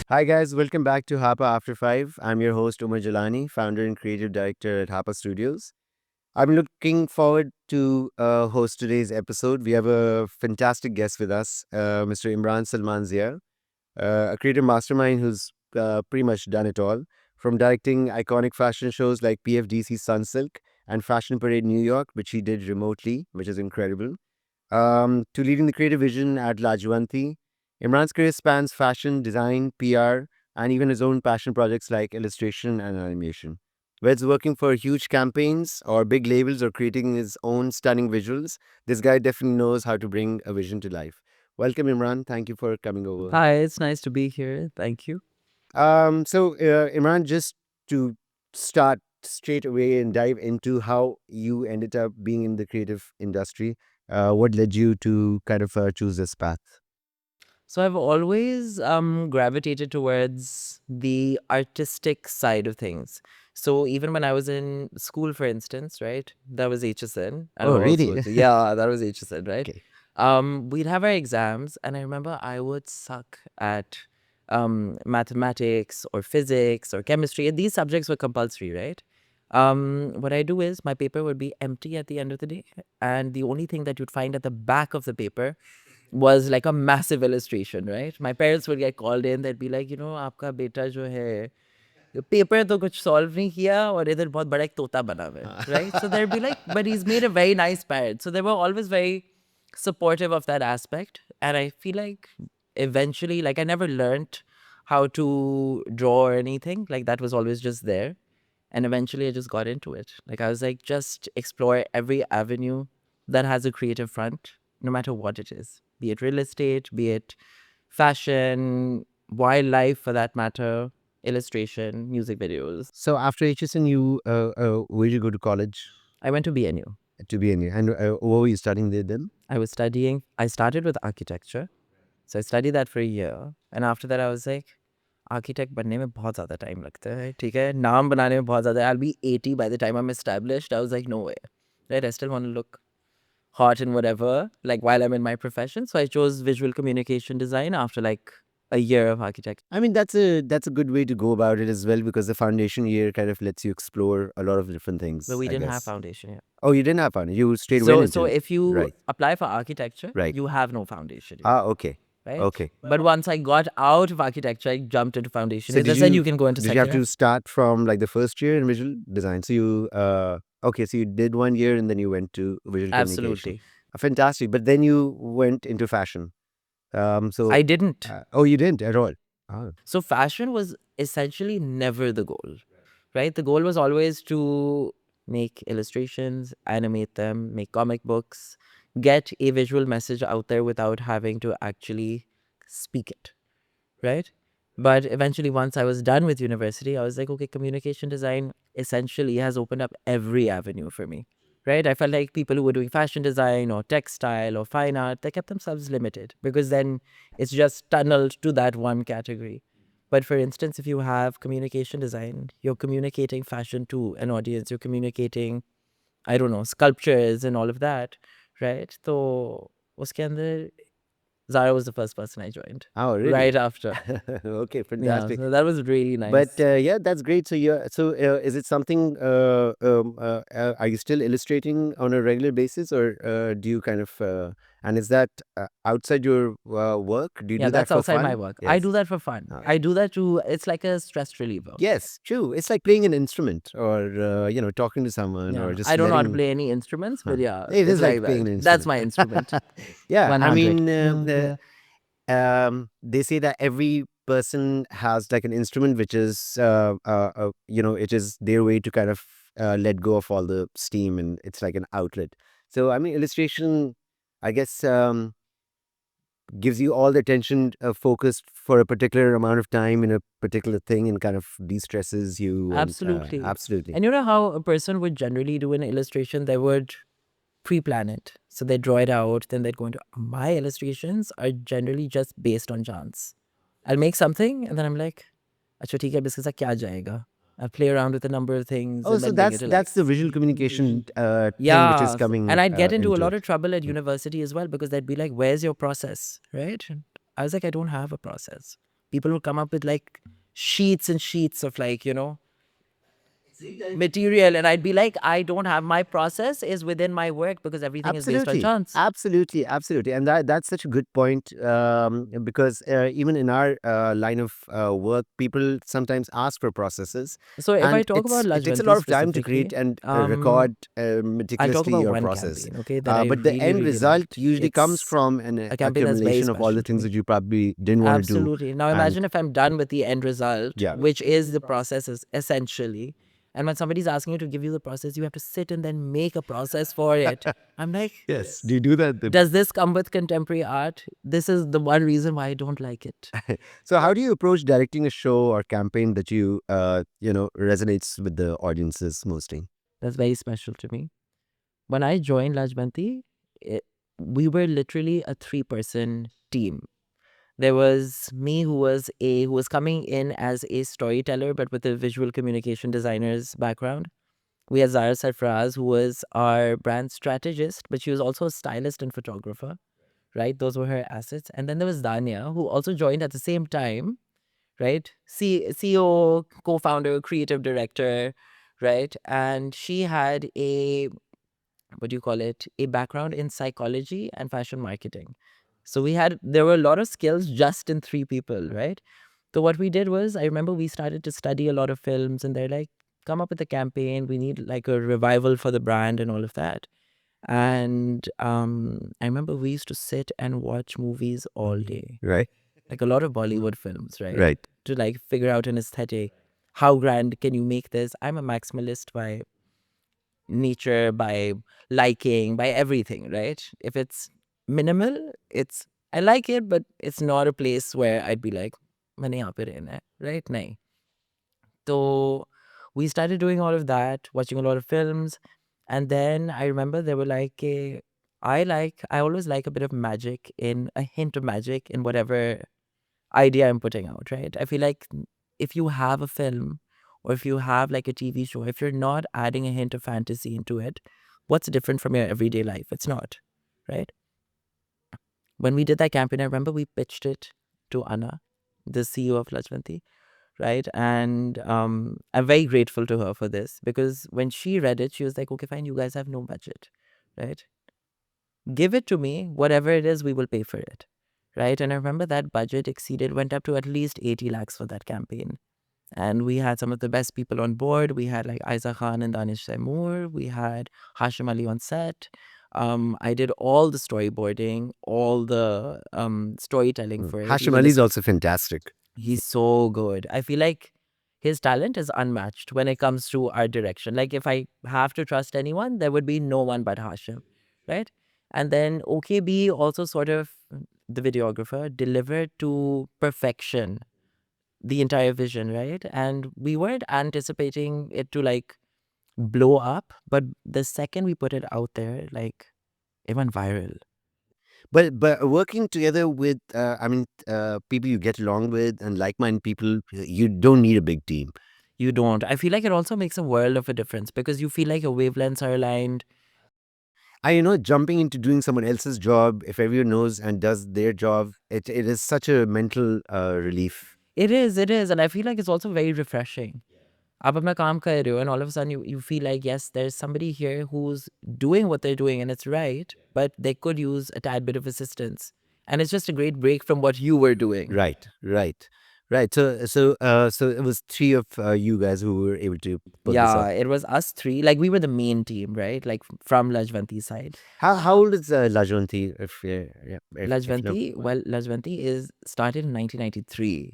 Hi guys, welcome back to Happa After 5. I'm your host Umar Jalani, founder and creative director at Happa Studios. I'm looking forward to host today's episode. We have a fantastic guest with us, Mr. Imran Salman Zia, a creative mastermind who's pretty much done it all, from directing iconic fashion shows like PFDC Sunsilk and Fashion Parade New York, which he did remotely, which is incredible, to leading the creative vision at Lajwanti. Imran's career spans fashion, design, PR, and even his own passion projects like illustration and animation. Whether it's working for huge campaigns or big labels or creating his own stunning visuals, this guy definitely knows how to bring a vision to life. Welcome, Imran. Thank you for coming over. Hi, it's nice to be here. Thank you. Imran, just to start straight away and dive into how you ended up being in the creative industry, what led you to kind of choose this path? So I've always gravitated towards the artistic side of things. So even when I was in school, for instance, right, that was HSN and Oh, all really? sorts. Yeah, that was HSN, right? Okay. We'd have our exams, and I remember I would suck at mathematics or physics or chemistry, and these subjects were compulsory, right? What I do is my paper would be empty at the end of the day, and the only thing that you'd find at the back of the paper was like a massive illustration, right? My parents would get called in. They'd be like, आपका बेटा जो है paper तो कुछ solve नहीं किया और इधर बहुत बड़ा एक तोता बना हुआ है, right? So they'd be like, but he's made a very nice parrot. So they were always very supportive of that aspect. And I feel like eventually, like I never learned how to draw or anything. Like that was always just there. And eventually I just got into it. Like I was like, just explore every avenue that has a creative front, no matter what it is, be it real estate, be it fashion, wildlife for that matter, illustration, music videos. So after HSN, where did you go to college? I went to BNU. To be in here. And what were you studying there then? I started with architecture. So I studied that for a year. And after that, I was like, architect बनने में बहुत ज़्यादा time लगता है ठीक है नाम बनाने में बहुत ज़्यादा I'll be 80 by the time I'm established. I was like, no way, right? I still want to look hot and whatever, like while I'm in my profession. So I chose visual communication design after like a year of architecture. I mean, that's a good way to go about it as well because the foundation year kind of lets you explore a lot of different things, But we I didn't have guess. foundation yet. Oh, you didn't have foundation. You straight went So into it. if you Right. apply for architecture, Right. you have no foundation yet, Ah, okay. right? Okay. But once I got out of architecture, I jumped into foundation. So As I said, you can go into did you have second to start from like the first year in visual design? So you okay, so you did 1 year and then you went to visual communication. Absolutely. Fantastic. But then you went into fashion. So I didn't. oh, you didn't at all. Oh. So fashion was essentially never the goal, right? The goal was always to make illustrations, animate them, make comic books, get a visual message out there without having to actually speak it, right? But eventually, once I was done with university, I was like, okay, communication design essentially has opened up every avenue for me, right? I felt like people who were doing fashion design or textile or fine art, they kept themselves limited because then it's just tunneled to that one category. But for instance, if you have communication design, you're communicating fashion to an audience, you're communicating, I don't know, sculptures and all of that, right? So, uske andar Zara was the first person I joined Oh, really? right after. Okay, Yeah, fantastic. so that was really nice. But yeah, that's great. Is it something? Are you still illustrating on a regular basis, or do you kind of? And is that outside your work? Do you Yeah, do that that's for outside my fun? work. I Yes. do that for fun. Ah. I do that to, it's like a stress reliever. Yes, true. It's like playing an instrument, or talking to someone, or Yeah. just I don't know how to letting. play any instruments, Huh. but yeah, It it's is like like playing that. an That's instrument. my instrument. Yeah, I 100. mean, they say that every person has like an instrument which is it is their way to kind of let go of all the steam, and it's like an outlet. So I mean, illustration, I guess, gives you all the attention focused for a particular amount of time in a particular thing and kind of de-stresses you. And Absolutely. absolutely. And you know how a person would generally do an illustration? They would pre-plan it. So they draw it out, then they'd go into my illustrations are generally just based on chance. I'll make something and then I'm like, अच्छा ठीक है अब इसके साथ क्या जाएगा? I'll play around with a number of things Oh, and so then bring it to life. that's the visual communication thing which is Yeah, coming and I'd get into a into lot it. of trouble at university as well because they'd be like, "Where's your process?" Right? And I was like, "I don't have a process." People would come up with like sheets and sheets of like, material. And I'd be like, I don't have, my process is within my work because everything is based on Absolutely, chance. absolutely, absolutely, and that's such a good point, because even in our line of work, people sometimes ask for processes, So if I and talk about it takes a lot Lajwanti of time to create specifically, and record I'll talk meticulously about your one process. campaign, okay, that I But the really, end really result liked. usually comes It's from an a campaign that's very accumulation of all special the to things me. that you probably didn't want to do, Absolutely. Now and imagine if I'm done with the end result, yeah. which is the process essentially. And when somebody's asking you to give you the process, you have to sit and then make a process for it. I'm like, Yes. Do you do that? does this come with contemporary art? This is the one reason why I don't like it. So, how do you approach directing a show or campaign that resonates with the audiences mostly? That's very special to me. When I joined Lajwanti, we were literally a 3-person team. There was me who was coming in as a storyteller, but with a visual communication designer's background. We had Zara Sarfraz, who was our brand strategist, but she was also a stylist and photographer, right? Those were her assets. And then there was Dania, who also joined at the same time, right? CEO, co-founder, creative director, right? And she had a, what do you call it, a background in psychology and fashion marketing. So there were a lot of skills just in 3 people, right? So what we did was, I remember we started to study a lot of films, and they're like, come up with a campaign. We need like a revival for the brand and all of that. And I remember we used to sit and watch movies all day, Right. like a lot of Bollywood films, right? Right. To like figure out an aesthetic. How grand can you make this? I'm a maximalist by nature, by liking, by everything, right? If it's minimal, I like it, but it's not a place where I'd be like, मैंने यहाँ पे रहना है, right? नहीं. So we started doing all of that, watching a lot of films. And then I remember they were like, I always like a bit of magic, in a hint of magic in whatever idea I'm putting out, right? I feel like if you have a film or if you have like a TV show, if you're not adding a hint of fantasy into it, what's different from your everyday life? It's not, right? When we did that campaign, I remember we pitched it to Anna, the CEO of Lajwanti, right? And I'm very grateful to her for this, because when she read it, she was like, okay, fine, you guys have no budget, right? Give it to me, whatever it is, we will pay for it, right? And I remember that budget went up to at least 80 lakhs for that campaign. And we had some of the best people on board. We had like Aiza Khan and Danish Saimoor. We had Hashim Ali on set. I did all the storyboarding, all the storytelling for it. Hashim Even Ali is also fantastic. he's so good. I feel like his talent is unmatched when it comes to art direction. Like if I have to trust anyone, there would be no one but Hashim, right? And then OKB also sort of, the videographer, delivered to perfection the entire vision, right? And we weren't anticipating it to like blow up, but the second we put it out there, like it went viral. But working together with, people you get along with and like-minded people, you don't need a big team. You don't. I feel like it also makes a world of a difference because you feel like your wavelengths are aligned. Jumping into doing someone else's job, if everyone knows and does their job, it is such a mental relief. It is. And I feel like it's also very refreshing. आप अपना काम कर रहे हो, and all of a sudden you feel like, yes, there's somebody here who's doing what they're doing and it's right, but they could use a tad bit of assistance. And it's just a great break from what you were doing. Right, right, right. So it was three of you guys who were able to put this Yeah, off. it was us three. Like we were the main team, right? Like from Lajwanti's side. How old is Lajwanti? If you know, Lajwanti is started in 1993.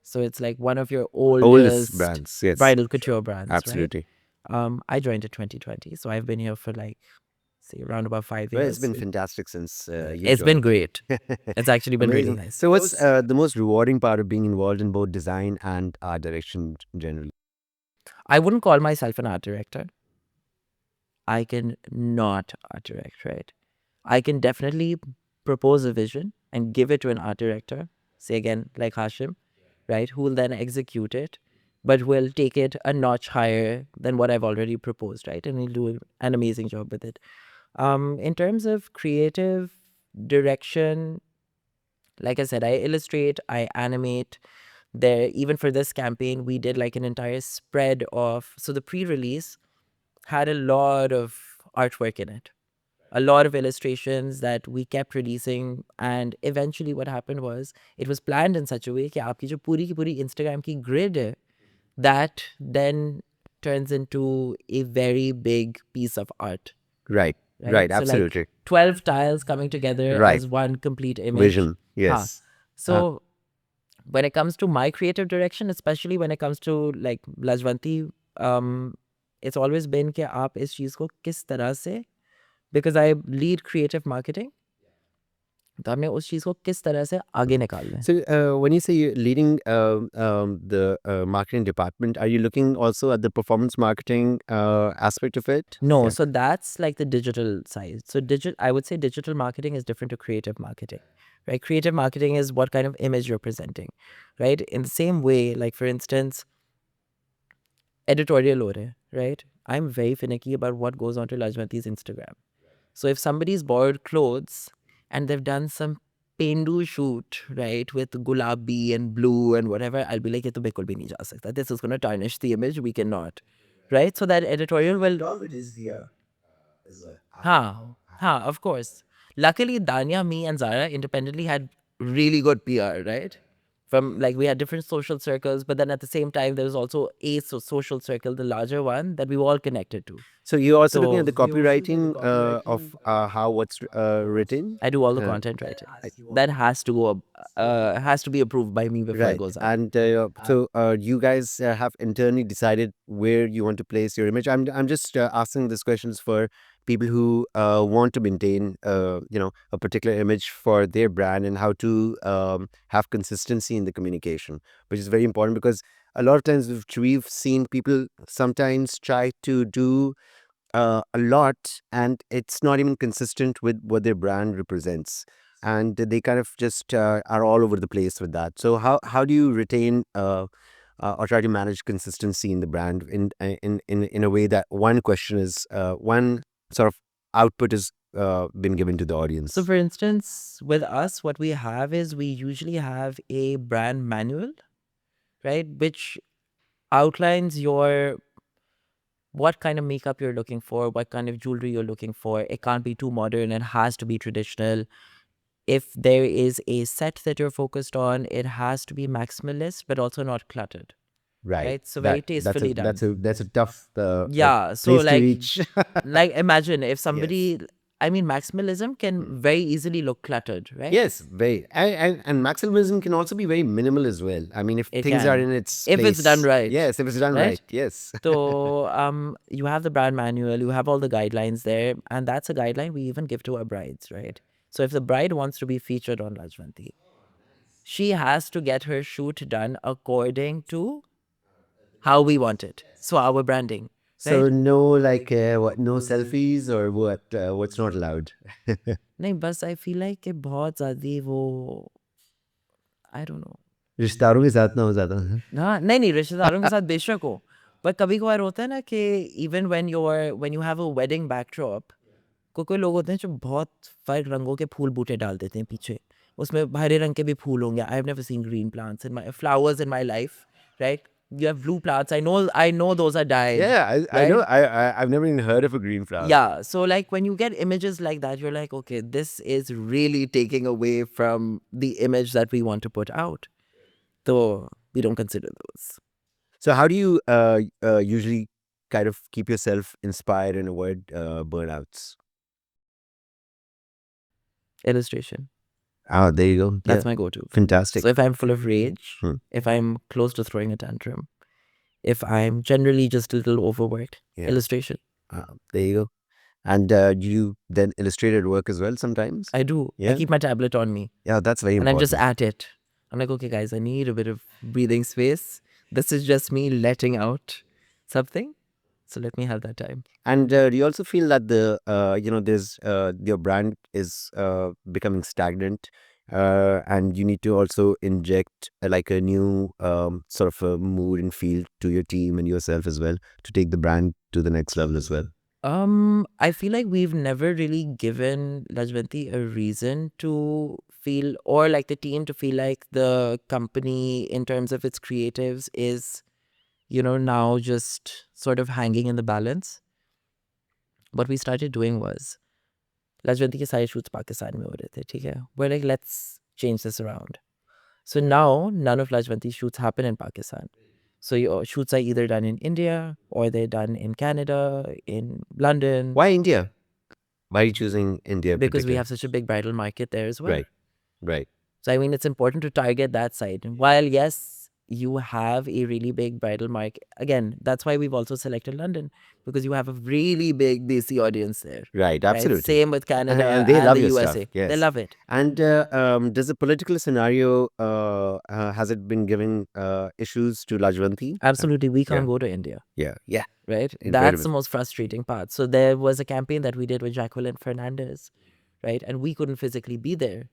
So it's like one of your oldest oldest brands, yes, bridal couture brands, right? absolutely. I joined in 2020, so I've been here for like, say, around about 5 Well, it's years. been fantastic since you It's been joined. great. It's actually been really Amazing. nice. So, what's the most rewarding part of being involved in both design and art direction generally? I wouldn't call myself an art director. I can not art direct, right? I can definitely propose a vision and give it to an art director, say again, like Hashim, right? Who will then execute it, but will take it a notch higher than what I've already proposed, right? And he'll do an amazing job with it. In terms of creative direction, Like I said, I illustrate, I animate. There, even for this campaign, we did like an entire spread of. So the pre-release had a lot of artwork in it, a lot of illustrations that we kept releasing. And eventually, what happened was it was planned in such a way कि आपकी जो पूरी की पूरी Instagram की grid है, that then turns into a very big piece of art, Right. right? Right. So like Absolutely. 12 tiles coming together Right. as one complete image. Vision. Huh. Yes. So when it comes to my creative direction, especially when it comes to like Lajwanti, it's always been कि आप इस चीज़ को किस तरह से, because I lead creative marketing, तो हमने उस चीज़ को किस तरह से आगे निकालना है. So, when you say you're leading the marketing department, are you looking also at the performance marketing aspect of it? No, Yeah. so that's like the digital side. So I would say digital marketing is different to creative marketing, right? Creative marketing is what kind of image you're presenting, right? In the same way, like for instance, editorial हो रहे हैं, right? I'm very finicky about what goes onto Lajwanti's Instagram. So if somebody's borrowed clothes and they've done some pendu shoot, right, with gulabi and blue and whatever, I'll be like, ये तो बिल्कुल भी नहीं जा सकता. This is going to tarnish the image. We cannot, right? So that editorial will. Of course. Luckily, Danya, me, and Zara independently had really good PR, right? From like we had different social circles, but then at the same time, there was also a social circle, the larger one that we were all connected to. So you're also looking at So the copywriting of how what's written. I do all the Uh, content writing. That has to go, has to be approved by me before it Right. goes up. And so you guys have internally decided where you want to place your image. I'm just asking these questions for people who want to maintain a particular image for their brand and how to have consistency in the communication, which is very important because a lot of times we've seen people sometimes try to do a lot and it's not even consistent with what their brand represents, and they kind of just are all over the place with that. So how do you retain or try to manage consistency in the brand in a way that one question is one sort of output is been given to the audience? So, for instance, with us, what we have is we usually have a brand manual, right, which outlines your what kind of makeup you're looking for, what kind of jewelry you're looking for. It can't be too modern, it has to be traditional. If there is a set that you're focused on, it has to be maximalist, but also not cluttered, Right. right? So very That's a tastefully done. that's a tough Yeah. So place to reach. like imagine if Yes. somebody, I mean, maximalism can very easily look cluttered, right? Yes, very. And maximalism can also be very minimal as well. I mean, if It things are can, in its if it's done place. right. Yes, if it's done right. Right? Yes. So you have the brand manual, you have all the guidelines there, and that's a guideline we even give to our brides, right? So if the bride wants to be featured on Lajwanti, she has to get her shoot done according to how we want it. So our branding, So right? no, like what? No selfies or what? What's not allowed? नहीं बस I feel like कि बहुत ज़्यादा वो I don't know. रिश्तेदारों के साथ ना हो ज्यादा. हाँ नहीं रिश्तेदारों के साथ बेशक हो, पर कभी कभार होता है ना कि even when you have a wedding backdrop, कोई लोग होते हैं जो बहुत फर्क रंगों के फूल बूटे डाल देते हैं पीछे, उसमें हरे रंग के भी फूल होंगे. I have never seen green plants in my flowers in my life, right? You have blue plants. I know those are dyed, Yeah, I know. right? I've never even heard of a green flower. Yeah. So like when you get images like that, you're like, okay, this is really taking away from the image that we want to put out. So we don't consider those. So how do you usually kind of keep yourself inspired and avoid burnouts? Illustration. Oh, there you go. That's Yeah, my go-to. fantastic. So if I'm full of rage, Hmm. if I'm close to throwing a tantrum, if I'm generally just a little overworked, Yeah. illustration. There you go. And do you then illustrated work as well sometimes? I do. I Yeah. keep my tablet on me Yeah, that's very and I'm important. just at it. I'm like, okay, guys, I need a bit of breathing space. This is just me letting out something. So let me have that time. And do you also feel that there's your brand is becoming stagnant, and you need to also inject like a new sort of a mood and feel to your team and yourself as well to take the brand to the next level as well? I feel like we've never really given Lajwanti a reason to feel, or like the team to feel like the company in terms of its creatives is, now just sort of hanging in the balance. What we started doing was, Lajwanti ke sare shoots Pakistan mein ho rahe the, theek hai? We're like, let's change this around. So now none of Lajwanti's shoots happen in Pakistan. So your shoots are either done in India or they're done in Canada, in London, Why India? Why are you choosing India because we particularly? have such a big bridal market there as well. Right, right. So I mean, it's important to target that side. While yes, you have a really big bridal market. Again, that's why we've also selected London, because you have a really big DC audience there. Right, Right. absolutely. Same with Canada And they and love the your stuff, USA. They yes. love it. And does the political scenario, has it been giving issues to Lajwanti? Absolutely. We Yeah, can't go to India. yeah, Right. That's incredible. the most frustrating part. So there was a campaign that we did with Jacqueline Fernandez, right? And we couldn't physically be there.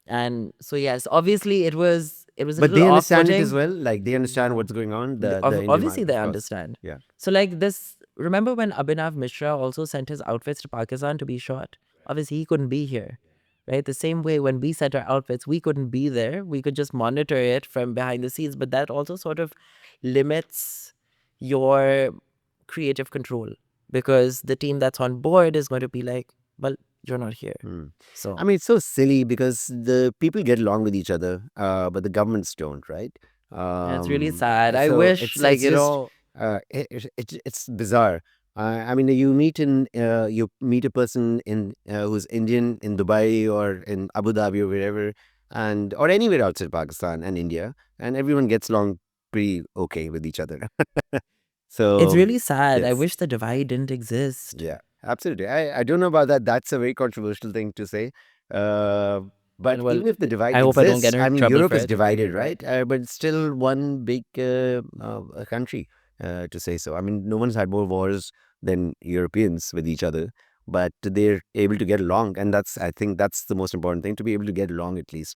And so yes, obviously it was a But little they understand it as off-putting. well. Like they understand what's going on. The Indian Obviously market, they of course. understand. Yeah, So like this, remember when Abhinav Mishra also sent his outfits to Pakistan to be shot? Obviously he couldn't be here, right? The same way when we sent our outfits, we couldn't be there. We could just monitor it from behind the scenes, but that also sort of limits your creative control, because the team that's on board is going to be like, well, you're not here. hmm. I So mean, it's so silly because the people get along with each other, but the governments don't, right? yeah, it's really sad. I So wish, like, it's just it's bizarre. I mean, you meet a person in who's Indian in Dubai or in Abu Dhabi or wherever, and or anywhere outside Pakistan and India, and everyone gets along pretty okay with each other. it's So really sad. I yes. wish the divide didn't exist. Yeah, absolutely. I don't know about that. That's a very controversial thing to say. Uh, but And well, even if the I divide hope I don't get exists, in I mean, trouble Europe for is it. divided, right? But it's still one big country, to say so. I mean, no one's had more wars than Europeans with each other, but they're able to get along. And I think that's the most important thing, to be able to get along at least.